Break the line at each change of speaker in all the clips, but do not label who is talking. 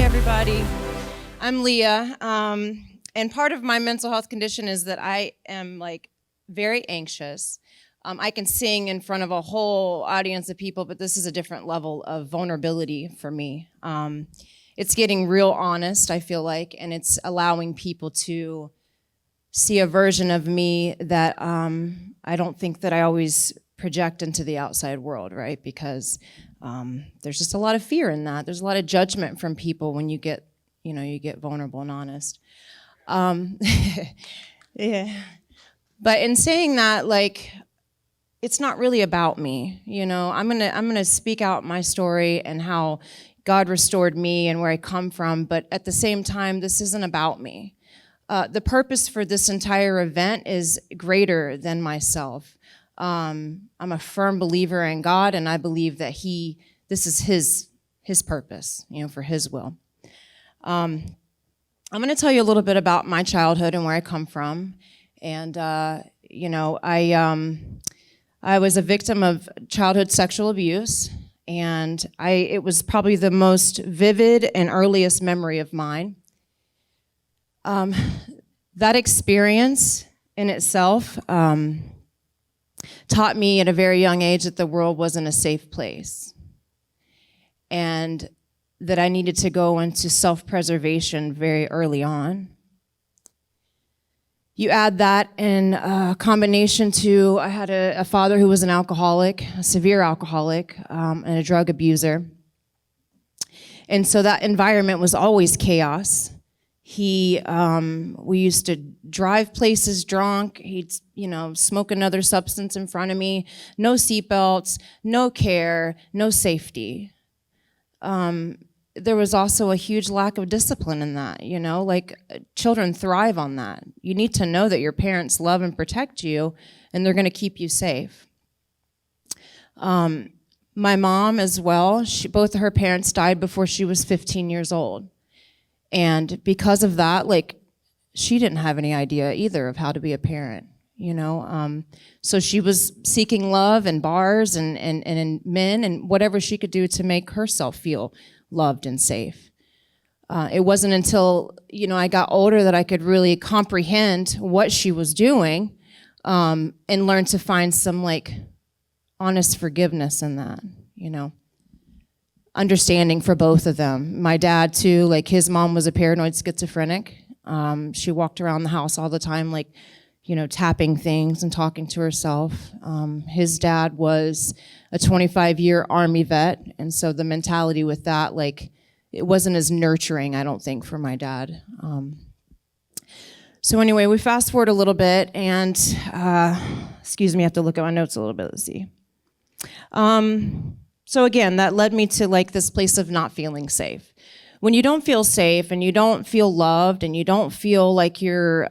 everybody. I'm Leah, and part of my mental health condition is that I am very anxious. I can sing in front of a whole audience of people, but this is a different level of vulnerability for me. It's getting real honest, I feel like, and it's allowing people to see a version of me that I don't think that I always project into the outside world, right? Because there's just a lot of fear in that. There's a lot of judgment from people when you get vulnerable and honest. Yeah. But in saying that, it's not really about me. I'm gonna speak out my story and how God restored me and where I come from. But at the same time, this isn't about me. The purpose for this entire event is greater than myself. I'm a firm believer in God, and I believe that this is His purpose, for His will. I'm going to tell you a little bit about my childhood and where I come from, and I was a victim of childhood sexual abuse, and it was probably the most vivid and earliest memory of mine. That experience in itself taught me at a very young age that the world wasn't a safe place, and that I needed to go into self-preservation very early on. You add that in combination to, I had a father who was an alcoholic, a severe alcoholic, and a drug abuser. And so that environment was always chaos. We used to drive places drunk. He'd, smoke another substance in front of me. No seatbelts, no care, no safety. There was also a huge lack of discipline in that, children thrive on that. You need to know that your parents love and protect you, and they're going to keep you safe. My mom as well, both of her parents died before she was 15 years old. And because of that, she didn't have any idea either of how to be a parent, So she was seeking love in bars and in men and whatever she could do to make herself feel loved and safe. It wasn't until, I got older that I could really comprehend what she was doing and learn to find some, honest forgiveness in that, Understanding for both of them. My dad, too, his mom was a paranoid schizophrenic. She walked around the house all the time, tapping things and talking to herself. His dad was a 25-year Army vet, and so the mentality with that, it wasn't as nurturing, I don't think, for my dad. So anyway, we fast forward a little bit, and excuse me, I have to look at my notes a little bit. Let's see. So again, that led me to this place of not feeling safe. When you don't feel safe and you don't feel loved and you don't feel like you're,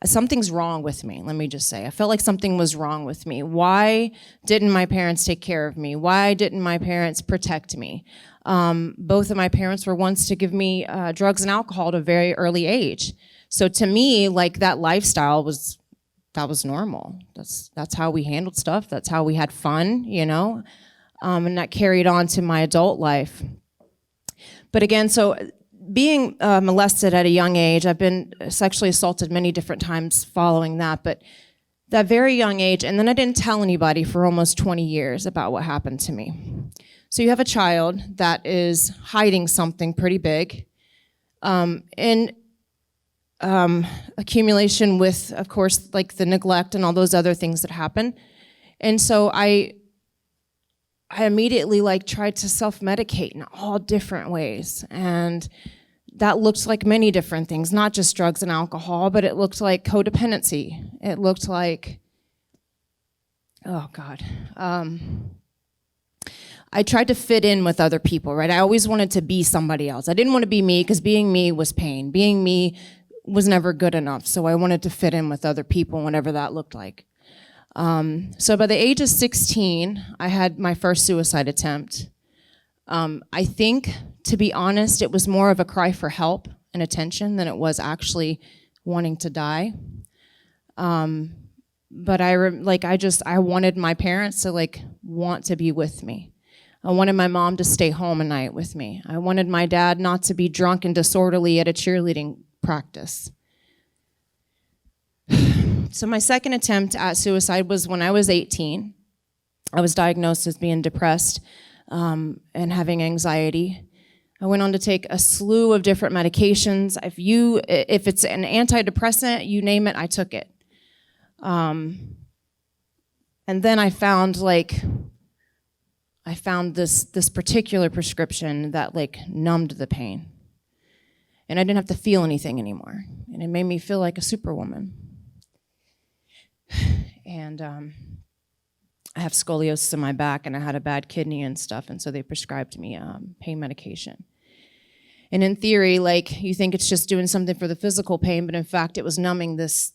something's wrong with me, let me just say. I felt like something was wrong with me. Why didn't my parents take care of me? Why didn't my parents protect me? Both of my parents were ones to give me drugs and alcohol at a very early age. So to me, that lifestyle was normal. That's how we handled stuff. That's how we had fun, and that carried on to my adult life. But again, so being molested at a young age, I've been sexually assaulted many different times following that, but that very young age, and then I didn't tell anybody for almost 20 years about what happened to me. So you have a child that is hiding something pretty big, and accumulation with, of course, the neglect and all those other things that happen. And so I immediately tried to self-medicate in all different ways. And that looked like many different things, not just drugs and alcohol, but it looked like codependency. It looked like, oh God. I tried to fit in with other people, right? I always wanted to be somebody else. I didn't want to be me because being me was pain. Being me was never good enough. So I wanted to fit in with other people, whatever that looked like. So by the age of 16, I had my first suicide attempt. I think, to be honest, it was more of a cry for help and attention than it was actually wanting to die. But I wanted my parents to want to be with me. I wanted my mom to stay home at night with me. I wanted my dad not to be drunk and disorderly at a cheerleading practice. So my second attempt at suicide was when I was 18. I was diagnosed as being depressed and having anxiety. I went on to take a slew of different medications. If it's an antidepressant, you name it, I took it. And then I found this particular prescription that numbed the pain. And I didn't have to feel anything anymore. And it made me feel like a superwoman. And I have scoliosis in my back, and I had a bad kidney and stuff, and so they prescribed me pain medication. And in theory, you think it's just doing something for the physical pain, but in fact, it was numbing this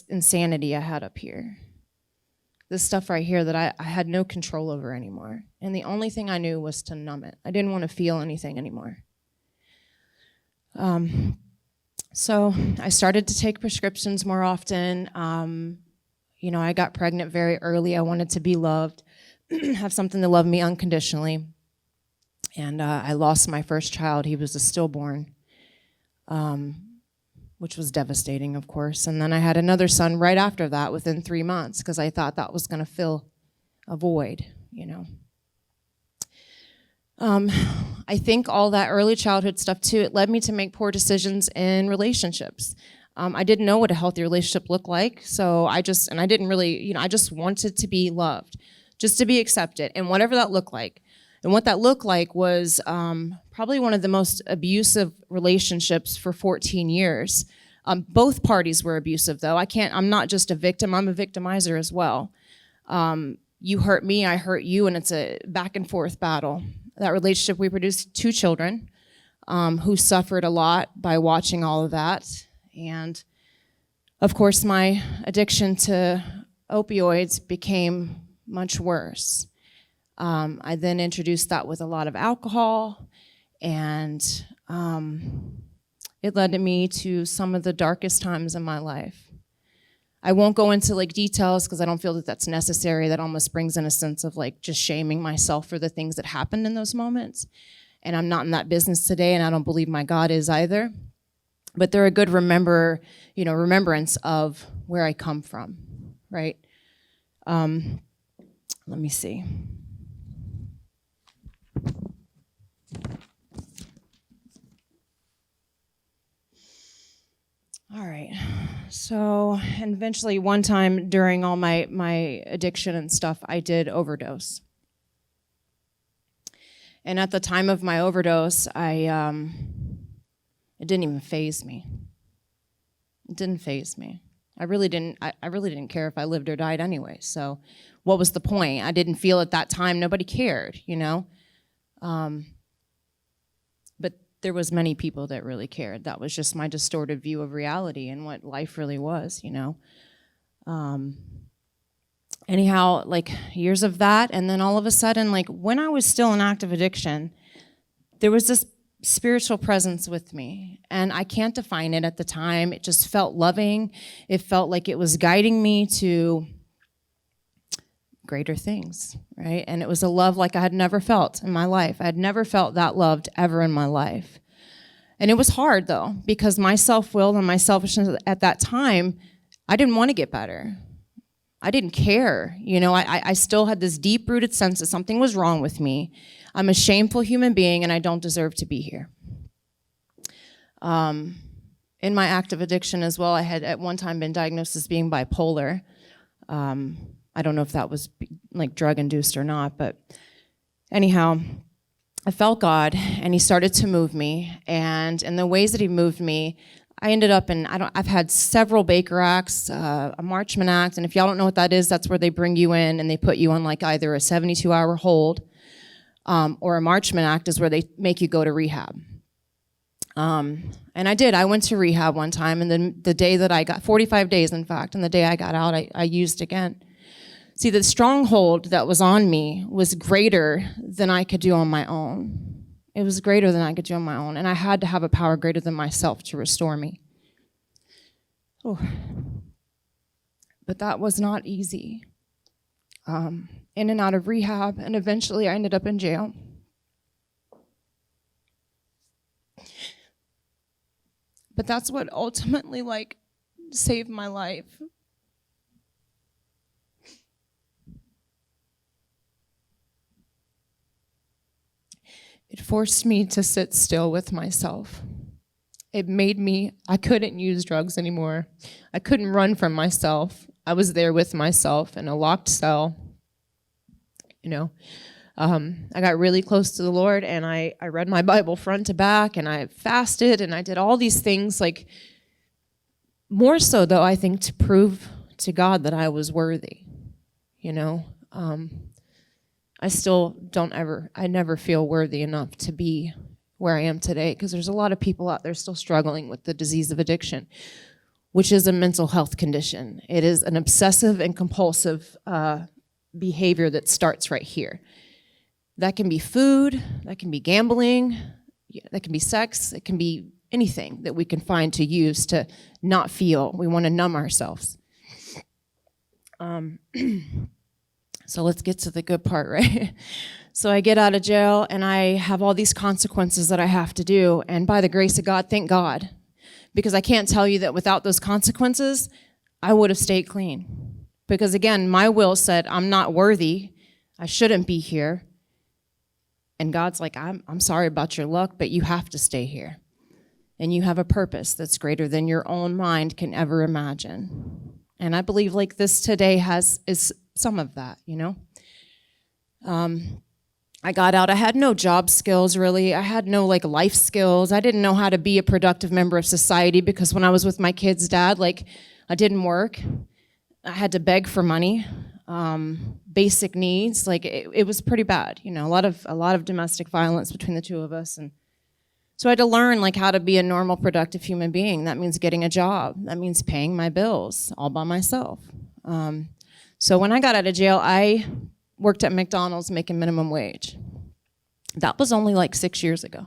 insanity I had up here. This stuff right here that I had no control over anymore. And the only thing I knew was to numb it. I didn't want to feel anything anymore. So I started to take prescriptions more often. I got pregnant very early. I wanted to be loved, have something to love me unconditionally. And I lost my first child. He was a stillborn, which was devastating, of course. And then I had another son right after that within 3 months because I thought that was going to fill a void, I think all that early childhood stuff, too, it led me to make poor decisions in relationships. I didn't know what a healthy relationship looked like, so I just wanted to be loved, just to be accepted, and whatever that looked like. And what that looked like was probably one of the most abusive relationships for 14 years. Both parties were abusive, though. I'm not just a victim, I'm a victimizer as well. You hurt me, I hurt you, and it's a back and forth battle. That relationship, we produced 2 children who suffered a lot by watching all of that. And of course, my addiction to opioids became much worse. I then introduced that with a lot of alcohol, and it led me to some of the darkest times in my life. I won't go into details because I don't feel that that's necessary. That almost brings in a sense of just shaming myself for the things that happened in those moments. And I'm not in that business today, and I don't believe my God is either. But they're a good remembrance of where I come from, right? Let me see. All right. So, and eventually one time during all my addiction and stuff, I did overdose. And at the time of my overdose, it didn't even faze me. It didn't faze me. I really didn't care if I lived or died anyway. So what was the point? I didn't feel at that time. Nobody cared, But there was many people that really cared. That was just my distorted view of reality and what life really was, Anyhow, years of that, and then all of a sudden, when I was still in active addiction, there was this spiritual presence with me, and I can't define it at the time. It just felt loving. It felt like it was guiding me to greater things, right? And it was a love like I had never felt in my life. I had never felt that loved ever in my life. And it was hard, though, because my self-will and my selfishness at that time, I didn't want to get better. I didn't care. I still had this deep-rooted sense that something was wrong with me. I'm a shameful human being, and I don't deserve to be here. In my active addiction as well, I had at one time been diagnosed as being bipolar. I don't know if that was drug-induced or not, but anyhow, I felt God, and He started to move me, and in the ways that He moved me, I ended up I've had several Baker Acts, a Marchman Act, and if y'all don't know what that is, that's where they bring you in and they put you on either a 72-hour hold, or a Marchman Act is where they make you go to rehab. And I did. I went to rehab one time, and then the day that I got, 45 days in fact, and the day I got out, I used again. See, the stronghold that was on me was greater than I could do on my own. It was greater than I could do on my own, and I had to have a power greater than myself to restore me. Oh. But that was not easy. in and out of rehab, and eventually I ended up in jail. But that's what ultimately, saved my life. It forced me to sit still with myself. It made me, I couldn't use drugs anymore. I couldn't run from myself. I was there with myself in a locked cell. I got really close to the Lord, and I read my Bible front to back, and I fasted, and I did all these things, more so, though, I think, to prove to God that I was worthy, I never feel worthy enough to be where I am today, because there's a lot of people out there still struggling with the disease of addiction, which is a mental health condition. It is an obsessive and compulsive behavior that starts right here. That can be food, that can be gambling, that can be sex, it can be anything that we can find to use to not feel. We want to numb ourselves. So let's get to the good part, right? So I get out of jail, and I have all these consequences that I have to do, and by the grace of God, thank God, because I can't tell you that without those consequences, I would have stayed clean. Because again, my will said, I'm not worthy, I shouldn't be here, and God's like, I'm sorry about your luck, but you have to stay here. And you have a purpose that's greater than your own mind can ever imagine. And I believe this today is some of that, I got out. I had no job skills, really. I had no life skills. I didn't know how to be a productive member of society, because when I was with my kid's dad, I didn't work. I had to beg for money, basic needs. It was pretty bad, a lot of domestic violence between the two of us. And so I had to learn how to be a normal, productive human being. That means getting a job. That means paying my bills all by myself. So when I got out of jail, I worked at McDonald's making minimum wage. That was only 6 years ago.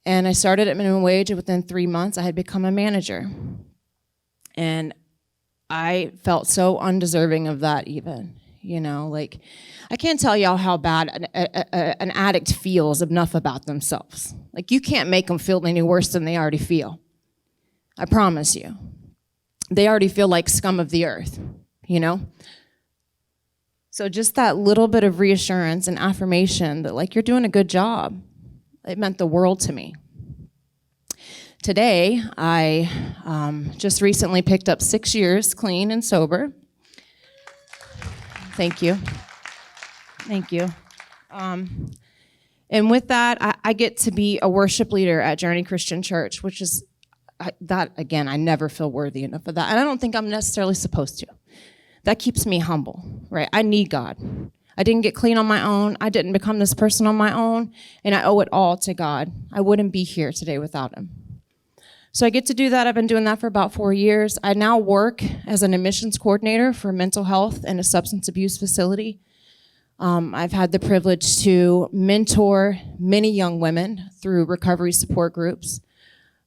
And I started at minimum wage, and within 3 months, I had become a manager. And I felt so undeserving of that even, I can't tell y'all how bad an addict feels enough about themselves. You can't make them feel any worse than they already feel. I promise you. They already feel like scum of the earth, So just that little bit of reassurance and affirmation that you're doing a good job, it meant the world to me. Today, I just recently picked up 6 years clean and sober. Thank you. Thank you. And with that, I get to be a worship leader at Journey Christian Church, which is, again, I never feel worthy enough of that. And I don't think I'm necessarily supposed to. That keeps me humble, right? I need God. I didn't get clean on my own. I didn't become this person on my own. And I owe it all to God. I wouldn't be here today without him. So I get to do that. I've been doing that for about 4 years. I now work as an admissions coordinator for mental health in a substance abuse facility. I've had the privilege to mentor many young women through recovery support groups.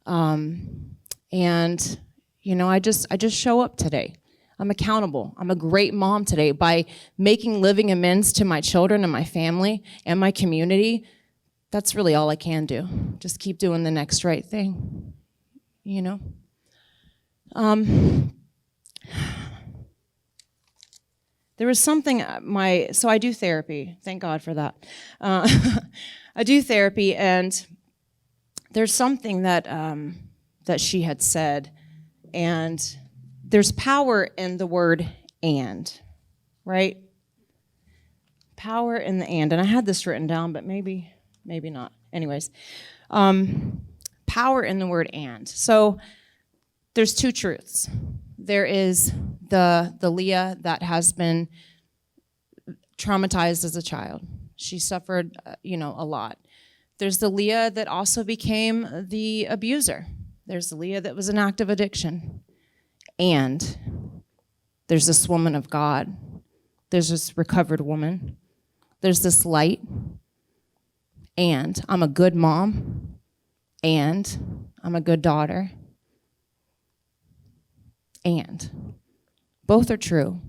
And, I just show up today. I'm accountable. I'm a great mom today by making living amends to my children and my family and my community. That's really all I can do. Just keep doing the next right thing, There was something, so I do therapy. Thank God for that. I do therapy, and there's something that she had said, and there's power in the word "and," right? Power in the "and." And I had this written down, but maybe not. Anyways, power in the word "and." So there's two truths. There is the Leah that has been traumatized as a child. She suffered, a lot. There's the Leah that also became the abuser. There's the Leah that was in active addiction. And there's this woman of God. There's this recovered woman. There's this light. And I'm a good mom. And I'm a good daughter. And both are true.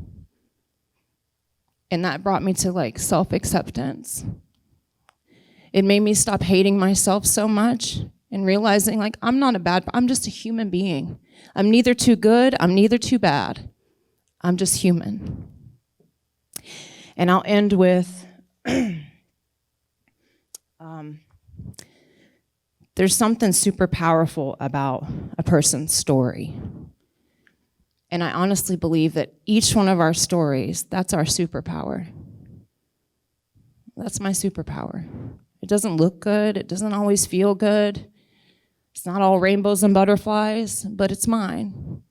And that brought me to like self-acceptance. It made me stop hating myself so much and realizing like I'm just a human being. I'm neither too good, I'm neither too bad. I'm just human. And I'll end with, there's something super powerful about a person's story. And I honestly believe that each one of our stories, that's our superpower. That's my superpower. It doesn't look good. It doesn't always feel good. It's not all rainbows and butterflies, but it's mine.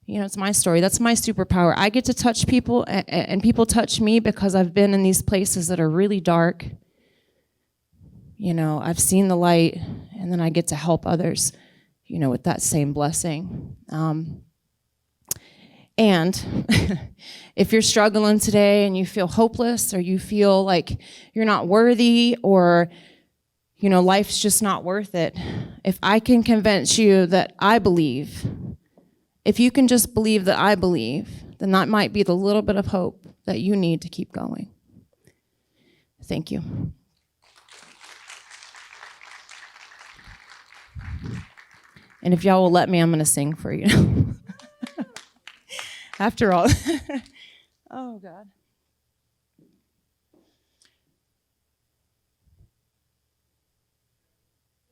You know, it's my story. That's my superpower. I get to touch people, and people touch me because I've been in these places that are really dark. You know, I've seen the light, and then I get to help others, you know, with that same blessing. And if you're struggling today and you feel hopeless, or you feel like you're not worthy, or, you know, life's just not worth it, if I can convince you that I believe, if you can just believe that I believe, then that might be the little bit of hope that you need to keep going. Thank you. And if y'all will let me, I'm going to sing for you. After all. Oh, God.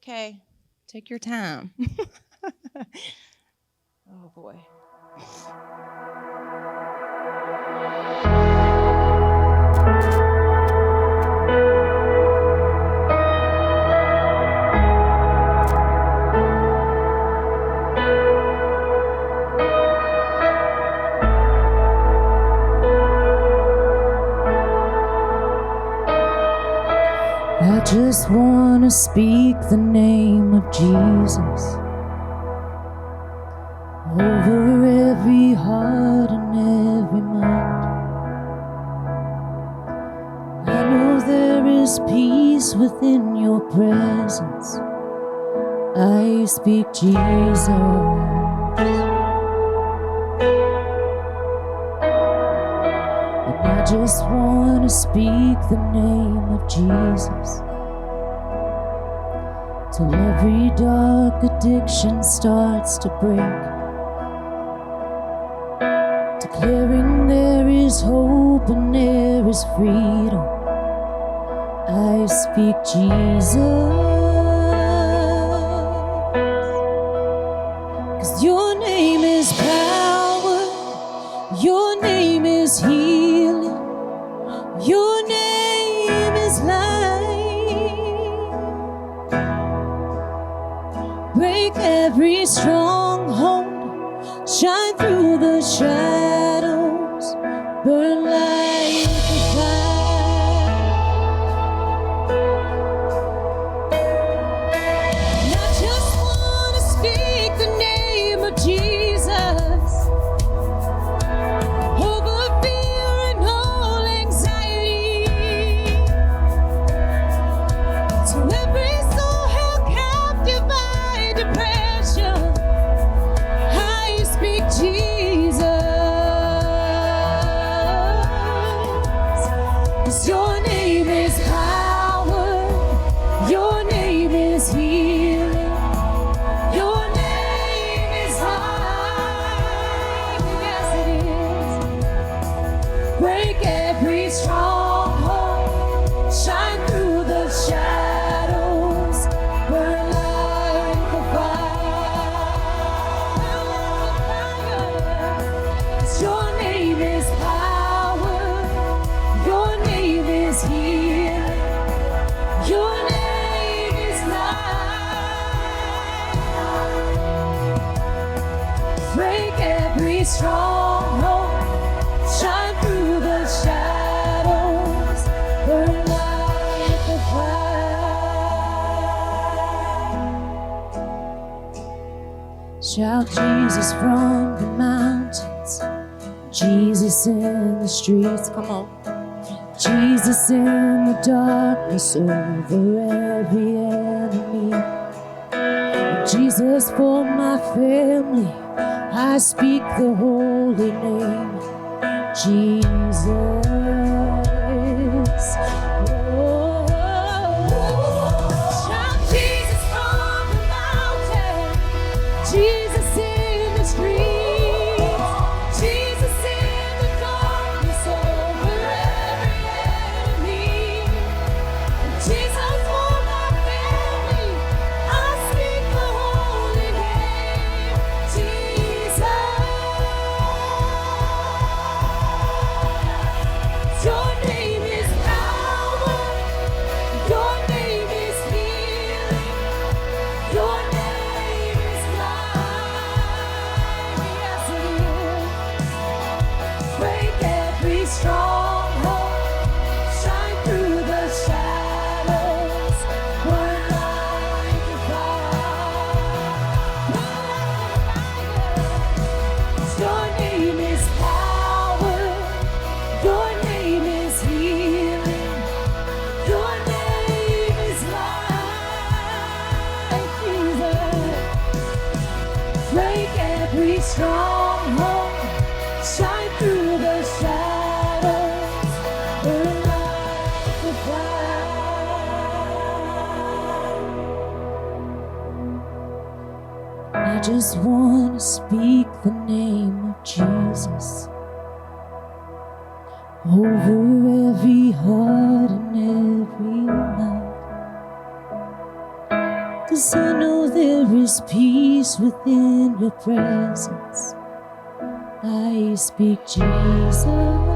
Okay, take your time. Oh, boy. I just want to speak the name of Jesus over every heart and every mind. I know there is peace within your presence. I speak Jesus. And I just want to speak the name of Jesus till every dark addiction starts to break, declaring there is hope and there is freedom. I speak Jesus, 'cause your name is power, your name is healing, your name is life. Break every stronghold, shine through the shadows, burn like a fire. And I just want to speak the name of Jesus over fear and all anxiety, to every soul held captive by depression. I speak Jesus, 'cause your name is power, your name is healing, your name is life. Yes, it is. Break every stronghold, shine through the shadows, burn like a fire. 'Cause your name is power, your name is healing, your name is life. Break every stronghold, shine through the shadows, burn like a fire. Shout Jesus from the mountains, Jesus in the streets, come on. Jesus in the darkness over every enemy. Jesus for my family, I speak the holy name, Jesus.
stronghold, shine through the shadows, burn like a fire. I just want to speak the name of Jesus over every heart and every mind. 'Cause I know there is peace within your presence. I speak Jesus.